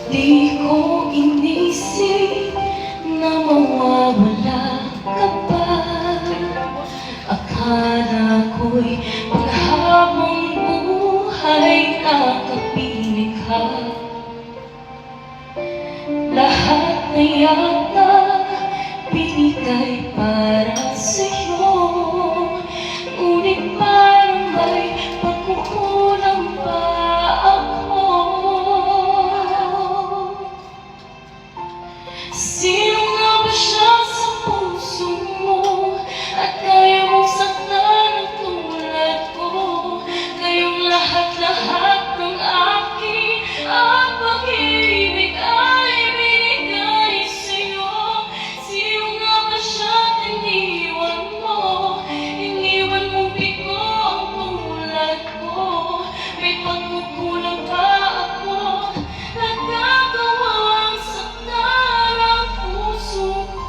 Di ko inisip na mawawala ka pa. Akala ko'y paghabang buhay kakapiling ka. Lahat na yata binigay para sa'yo, ngunit parang may pagkukulang pa ako. Sino nga ba siya sa puso mo at kaya mong saktan ang tulad ko? Ngayong lahat-lahat ng aking ang pag-ibig ay binigay sa'yo. Sino nga ba siya at iniwan mo? Iniwan mong bigo ang tulad ko. May pagkukulang pa ako, nagagawang saktan ang puso ko.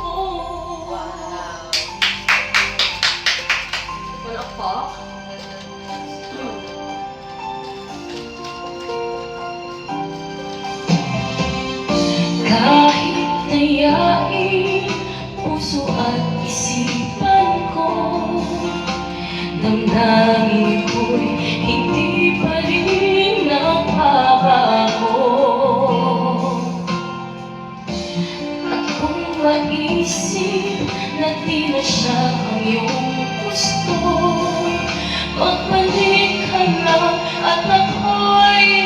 Wala pa? Kahit nayain puso at isipan ko, damdamin ko'y hindi pa rin napabago. At kung maisip na di na siya ang iyong gusto, magbalik ka na at ako'y